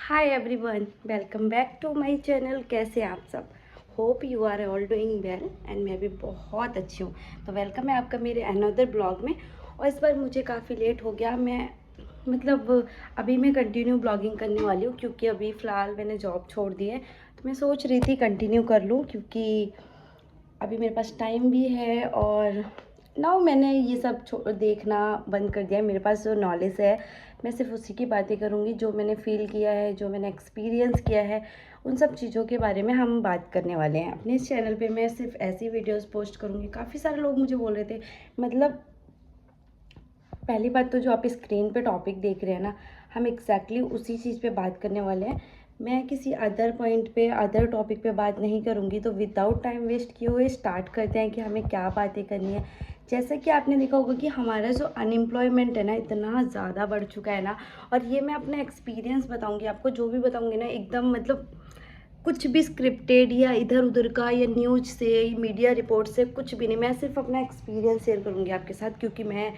Hi everyone, welcome back to my channel. कैसे आप सब? Hope you are all doing well and मैं भी बहुत अच्छी हूँ। तो वेलकम है आपका मेरे अनदर ब्लॉग में। और इस बार मुझे काफ़ी लेट हो गया। अभी मैं कंटिन्यू ब्लॉगिंग करने वाली हूँ क्योंकि अभी फ़िलहाल मैंने जॉब छोड़ दी है। तो मैं सोच रही थी कंटिन्यू कर लूँ क्योंकि अभी मेरे पास टाइम भी है और नाउ मैंने ये सब देखना बंद कर दिया है। मेरे पास जो नॉलेज है मैं सिर्फ उसी की बातें करूँगी, जो मैंने फ़ील किया है, जो मैंने एक्सपीरियंस किया है, उन सब चीज़ों के बारे में हम बात करने वाले हैं। अपने इस चैनल पे मैं सिर्फ ऐसी वीडियोस पोस्ट करूँगी। काफ़ी सारे लोग मुझे बोल रहे थे, मतलब पहली बात तो जो आप स्क्रीन पे टॉपिक देख रहे हैं ना, हम एग्जैक्टली उसी चीज़ पे बात करने वाले हैं। मैं किसी अदर पॉइंट पे, अदर टॉपिक पे बात नहीं करूँगी। तो विदाउट टाइम वेस्ट किए हुए स्टार्ट करते हैं कि हमें क्या बातें करनी है। जैसे कि आपने देखा होगा कि हमारा जो अनएम्प्लॉयमेंट है ना, इतना ज़्यादा बढ़ चुका है ना। और ये मैं अपना एक्सपीरियंस बताऊँगी आपको। जो भी बताऊँगी ना, एकदम मतलब कुछ भी स्क्रिप्टेड या इधर उधर का या न्यूज से, मीडिया रिपोर्ट से कुछ भी नहीं। मैं सिर्फ अपना एक्सपीरियंस शेयर करूँगी आपके साथ क्योंकि मैं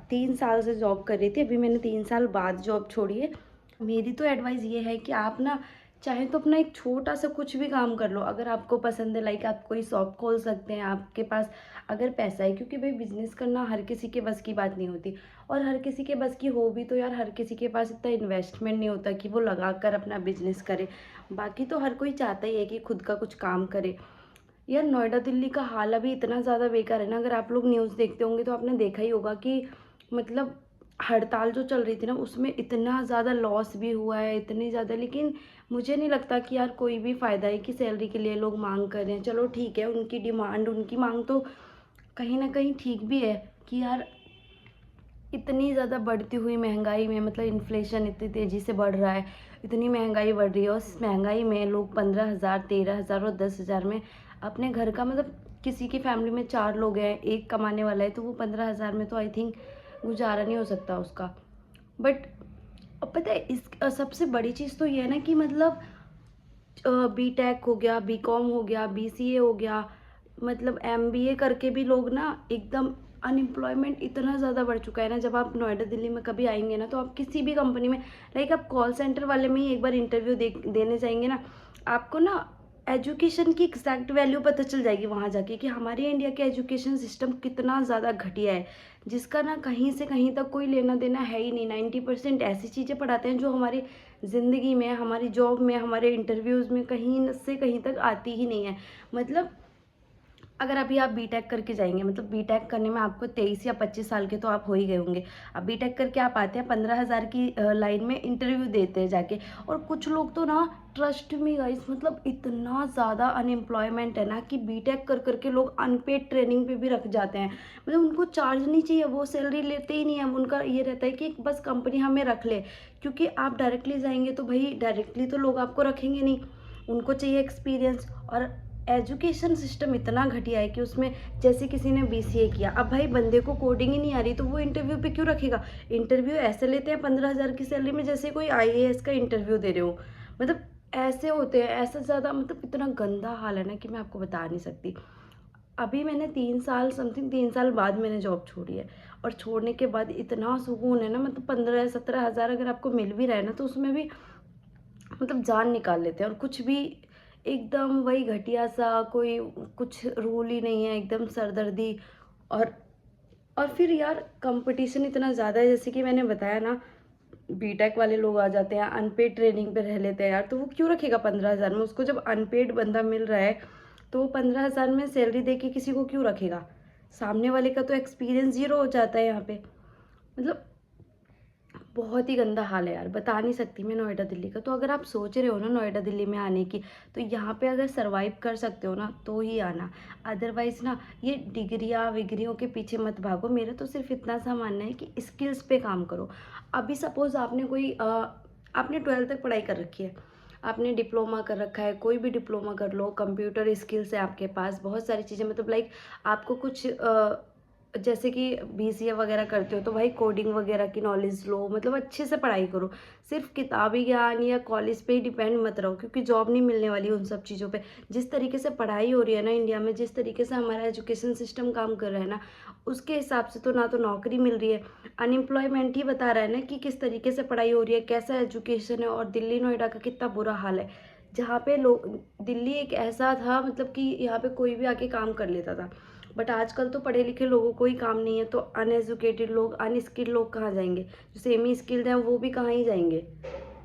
3 साल से जॉब कर रही थी। अभी मैंने 3 साल बाद जॉब छोड़ी है। मेरी तो एडवाइस ये है कि आप ना चाहे तो अपना एक छोटा सा कुछ भी काम कर लो अगर आपको पसंद है। लाइक आप कोई शॉप खोल सकते हैं आपके पास अगर पैसा है, क्योंकि भाई बिजनेस करना हर किसी के बस की बात नहीं होती। और हर किसी के बस की हो भी तो यार हर किसी के पास इतना इन्वेस्टमेंट नहीं होता कि वो लगा कर अपना बिजनेस करे। बाकी तो हर कोई चाहता ही है कि खुद का कुछ काम करे। यार नोएडा दिल्ली का हाल अभी इतना ज़्यादा बेकार है ना। अगर आप लोग न्यूज़ देखते होंगे तो आपने देखा ही होगा कि मतलब हड़ताल जो चल रही थी ना, उसमें इतना ज़्यादा लॉस भी हुआ है, इतनी ज़्यादा। लेकिन मुझे नहीं लगता कि यार कोई भी फ़ायदा है कि सैलरी के लिए लोग मांग कर रहे हैं। चलो ठीक है, उनकी डिमांड, उनकी मांग तो कहीं ना कहीं ठीक भी है कि यार इतनी ज़्यादा बढ़ती हुई महंगाई में, मतलब इन्फ्लेशन इतनी तेज़ी से बढ़ रहा है, इतनी महंगाई बढ़ रही है। और इस महंगाई में लोग 15,000, 13,000 और 10,000 में अपने घर का, मतलब किसी की फैमिली में 4 लोग हैं, एक कमाने वाला है, तो वो 15,000 में तो आई थिंक गुजारा नहीं हो सकता उसका। बट अब पता है इस सबसे बड़ी चीज़ तो ये है ना कि मतलब बी टेक हो गया, बी कॉम हो गया, बी सी ए हो गया, मतलब एम बी ए करके भी लोग ना एकदम अनएम्प्लॉयमेंट इतना ज़्यादा बढ़ चुका है ना। जब आप नोएडा दिल्ली में कभी आएंगे ना, तो आप किसी भी कंपनी में, लाइक आप कॉल सेंटर वाले में ही एक बार इंटरव्यू देने जाएंगे ना, आपको ना एजुकेशन की एग्जैक्ट वैल्यू पता चल जाएगी वहाँ जाके कि हमारे इंडिया के एजुकेशन सिस्टम कितना ज़्यादा घटिया है, जिसका ना कहीं से कहीं तक कोई लेना देना है ही नहीं। 90% ऐसी चीज़ें पढ़ाते हैं जो हमारी ज़िंदगी में, हमारी जॉब में, हमारे इंटरव्यूज़ में कहीं से कहीं तक आती ही नहीं है। मतलब अगर अभी आप बीटेक करके जाएंगे, मतलब बीटेक करने में आपको 23 या 25 साल के तो आप हो ही गए होंगे। अब बीटेक करके आप आते हैं 15,000 की लाइन में इंटरव्यू देते हैं जाके। और कुछ लोग तो ना, ट्रस्ट मी गाइस, मतलब इतना ज़्यादा अनएम्प्लॉयमेंट है ना कि बीटेक कर करके लोग अनपेड ट्रेनिंग पे भी रख जाते हैं। मतलब उनको चार्ज नहीं चाहिए, वो सैलरी लेते ही नहीं है। उनका ये रहता है कि बस कंपनी हमें रख ले, क्योंकि आप डायरेक्टली जाएंगे तो भाई डायरेक्टली तो लोग आपको रखेंगे नहीं, उनको चाहिए एक्सपीरियंस। और एजुकेशन सिस्टम इतना घटिया है कि उसमें जैसे किसी ने बीसीए किया, अब भाई बंदे को कोडिंग ही नहीं आ रही तो वो इंटरव्यू पे क्यों रखेगा? इंटरव्यू ऐसे लेते हैं 15,000 की सैलरी में जैसे कोई आईएएस का इंटरव्यू दे रहे हो। मतलब ऐसे होते हैं, ऐसा ज़्यादा, मतलब इतना गंदा हाल है ना कि मैं आपको बता नहीं सकती। अभी मैंने 3 साल, समथिंग 3 साल बाद मैंने जॉब छोड़ी है। और छोड़ने के बाद इतना सुकून है ना, मतलब 15-17 हज़ार अगर आपको मिल भी रहा है ना, तो उसमें भी मतलब जान निकाल लेते हैं। और कुछ भी एकदम वही घटिया सा, कोई कुछ रूल ही नहीं है, एकदम सरदर्दी। और और फिर यार कंपटीशन इतना ज़्यादा है, जैसे कि मैंने बताया ना, बीटेक वाले लोग आ जाते हैं, अनपेड ट्रेनिंग पे रह लेते हैं यार। तो वो क्यों रखेगा 15,000 में? उसको जब अनपेड बंदा मिल रहा है तो वो 15,000 में सैलरी दे के किसी को क्यों रखेगा? सामने वाले का तो एक्सपीरियंस जीरो हो जाता है यहाँ पे। मतलब बहुत ही गंदा हाल है यार, बता नहीं सकती मैं नोएडा दिल्ली का। तो अगर आप सोच रहे हो ना नोएडा दिल्ली में आने की, तो यहाँ पे अगर सरवाइव कर सकते हो ना तो ही आना। अदरवाइज ना, ये डिग्रियाँ विग्रियों के पीछे मत भागो। मेरा तो सिर्फ इतना सा मानना है कि स्किल्स पे काम करो। अभी सपोज आपने आपने 12th तक पढ़ाई कर रखी है, आपने डिप्लोमा कर रखा है, कोई भी डिप्लोमा कर लो, कंप्यूटर स्किल्स है आपके पास, बहुत सारी चीज़ें, मतलब लाइक आपको कुछ जैसे कि बीसीए वगैरह करते हो तो भाई कोडिंग वगैरह की नॉलेज लो, मतलब अच्छे से पढ़ाई करो। सिर्फ किताबी ज्ञान या कॉलेज पे ही डिपेंड मत रहो, क्योंकि जॉब नहीं मिलने वाली उन सब चीज़ों पे। जिस तरीके से पढ़ाई हो रही है ना इंडिया में, जिस तरीके से हमारा एजुकेशन सिस्टम काम कर रहा है ना, उसके हिसाब से तो ना तो नौकरी मिल रही है, अनएम्प्लॉयमेंट ही बता रहा है ना कि किस तरीके से पढ़ाई हो रही है, कैसा एजुकेशन है। और दिल्ली नोएडा का कितना बुरा हाल है, जहाँ पे लोग, दिल्ली एक ऐसा था मतलब कि यहाँ पे कोई भी आके काम कर लेता था, बट आजकल तो पढ़े लिखे लोगों को ही काम नहीं है, तो अनएजुकेटेड लोग, अनस्किल्ड लोग कहाँ जाएंगे? जो सेमी स्किल्ड हैं वो भी कहाँ ही जाएंगे?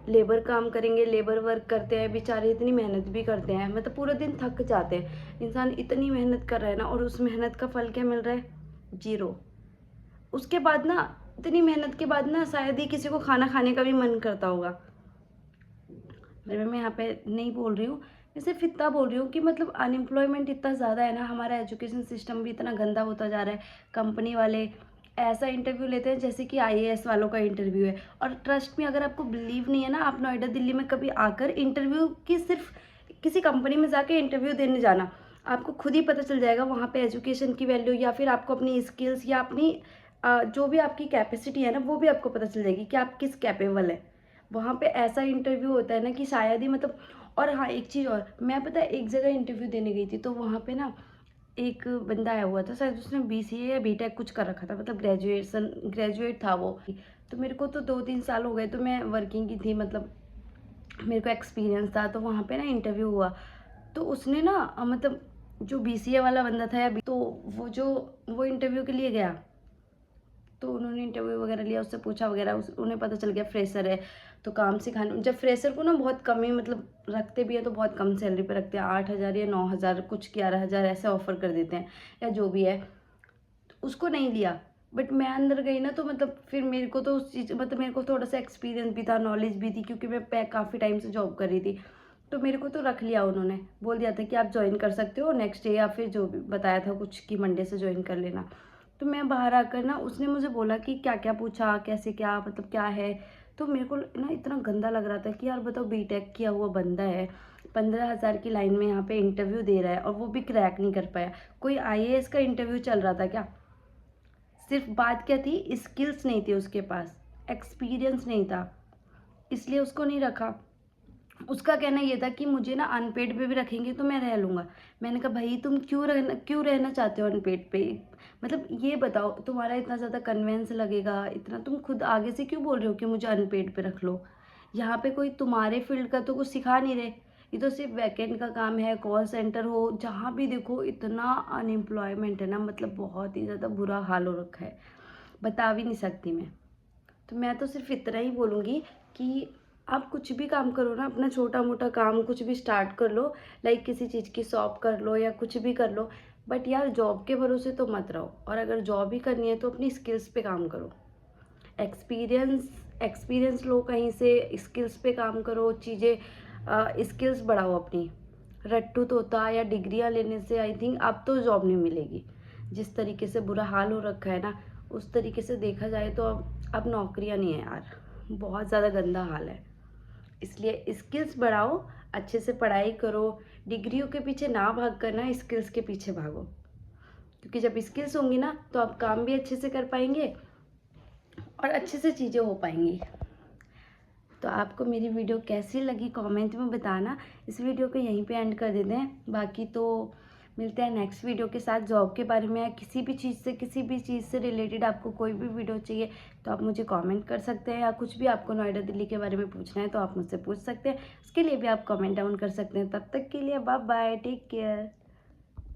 लेबर काम करेंगे, लेबर वर्क करते हैं बेचारे, इतनी मेहनत भी करते हैं, मतलब पूरा दिन थक जाते हैं। इंसान इतनी मेहनत कर रहा है ना, और उस मेहनत का फल क्या मिल रहा है? जीरो। उसके बाद ना, इतनी मेहनत के बाद ना, शायद ही किसी को खाना खाने का भी मन करता होगा। मैं यहाँ पे नहीं बोल रही हूँ, मैं सिर्फ इतना बोल रही हूँ कि मतलब अनएम्प्लॉयमेंट इतना ज़्यादा है ना, हमारा एजुकेशन सिस्टम भी इतना गंदा होता जा रहा है। कंपनी वाले ऐसा इंटरव्यू लेते हैं जैसे कि आईएएस वालों का इंटरव्यू है। और ट्रस्ट में, अगर आपको बिलीव नहीं है ना, आप नोएडा दिल्ली में कभी आकर इंटरव्यू की, सिर्फ किसी कंपनी में जाके इंटरव्यू देने जाना, आपको खुद ही पता चल जाएगा वहाँ पे एजुकेशन की वैल्यू, या फिर आपको अपनी स्किल्स या अपनी जो भी आपकी कैपेसिटी है ना, वो भी आपको पता चल जाएगी कि आप किस कैपेबल है। वहाँ पे ऐसा इंटरव्यू होता है ना कि शायद ही मतलब। और हाँ, एक चीज़ और, मैं पता है एक जगह इंटरव्यू देने गई थी, तो वहाँ पे ना एक बंदा आया हुआ था, शायद उसने बीसीए या बीटेक कुछ कर रखा था, मतलब ग्रेजुएट था वो। तो मेरे को तो 2-3 साल हो गए, तो मैं वर्किंग की थी, मतलब मेरे को एक्सपीरियंस था। तो वहाँ पे ना इंटरव्यू हुआ, तो उसने ना मतलब जो बीसीए वाला बंदा था, या तो वो इंटरव्यू के लिए गया, तो उन्होंने इंटरव्यू वगैरह लिया, उससे पूछा वगैरह, उन्हें पता चल गया फ्रेशर है। तो काम सिखाने, जब फ्रेशर को ना बहुत कम ही मतलब रखते भी है, तो बहुत कम सैलरी पे रखते हैं, 8,000 या 9,000, कुछ 11,000 ऐसे ऑफर कर देते हैं, या जो भी है। तो उसको नहीं लिया। बट मैं अंदर गई ना, तो मतलब फिर मेरे को तो उस चीज़, मतलब मेरे को थोड़ा सा एक्सपीरियंस भी था, नॉलेज भी थी, क्योंकि मैं काफ़ी टाइम से जॉब कर रही थी। तो मेरे को तो रख लिया उन्होंने, बोल दिया था कि आप ज्वाइन कर सकते हो नेक्स्ट डे, या फिर जो भी बताया था कुछ कि मंडे से ज्वाइन कर लेना। तो मैं बाहर आकर ना, उसने मुझे बोला कि क्या क्या पूछा, कैसे क्या, मतलब क्या है। तो मेरे को ना इतना गंदा लग रहा था कि यार बताओ, बीटेक किया हुआ बंदा है, 15,000 की लाइन में यहाँ पे इंटरव्यू दे रहा है, और वो भी क्रैक नहीं कर पाया। कोई आईएएस का इंटरव्यू चल रहा था क्या? सिर्फ बात क्या थी, स्किल्स नहीं थी उसके पास, एक्सपीरियंस नहीं था, इसलिए उसको नहीं रखा। उसका कहना ये था कि मुझे ना अनपेड पे भी रखेंगे तो मैं रह लूँगा। मैंने कहा भाई, तुम क्यों रहना चाहते हो अनपेड पे? मतलब ये बताओ, तुम्हारा इतना ज़्यादा कन्वेंस लगेगा, इतना तुम खुद आगे से क्यों बोल रहे हो कि मुझे अनपेड पे रख लो? यहाँ पे कोई तुम्हारे फील्ड का तो कुछ सिखा नहीं रहे। ये तो सिर्फ बैकएंड का काम है, कॉल सेंटर हो, जहाँ भी देखो इतना अनएम्प्लॉयमेंट है ना, मतलब बहुत ही ज़्यादा बुरा हाल हो रखा है, बता भी नहीं सकती मैं। तो मैं तो सिर्फ इतना ही बोलूँगी कि आप कुछ भी काम करो ना, अपना छोटा मोटा काम कुछ भी स्टार्ट कर लो, लाइक किसी चीज़ की शॉप कर लो या कुछ भी कर लो, बट यार जॉब के भरोसे तो मत रहो। और अगर जॉब ही करनी है तो अपनी स्किल्स पे काम करो, एक्सपीरियंस एक्सपीरियंस लो कहीं से, स्किल्स पे काम करो, चीज़ें स्किल्स बढ़ाओ अपनी। रट्टू तोता या डिग्रियां लेने से आई थिंक अब तो जॉब नहीं मिलेगी। जिस तरीके से बुरा हाल हो रखा है ना, उस तरीके से देखा जाए तो अब नौकरियां नहीं है यार, बहुत ज़्यादा गंदा हाल है। इसलिए स्किल्स बढ़ाओ, अच्छे से पढ़ाई करो, डिग्रियों के पीछे ना भाग कर ना, स्किल्स के पीछे भागो। क्योंकि जब स्किल्स होंगी ना, तो आप काम भी अच्छे से कर पाएंगे और अच्छे से चीज़ें हो पाएंगी। तो आपको मेरी वीडियो कैसी लगी कमेंट में बताना। इस वीडियो को यहीं पे एंड कर देते हैं, बाकी तो मिलते हैं नेक्स्ट वीडियो के साथ। जॉब के बारे में या किसी भी चीज़ से रिलेटेड आपको कोई भी वीडियो चाहिए तो आप मुझे कमेंट कर सकते हैं, या कुछ भी आपको नोएडा दिल्ली के बारे में पूछना है तो आप मुझसे पूछ सकते हैं, उसके लिए भी आप कमेंट डाउन कर सकते हैं। तब तक के लिए बाय बाय, टेक केयर।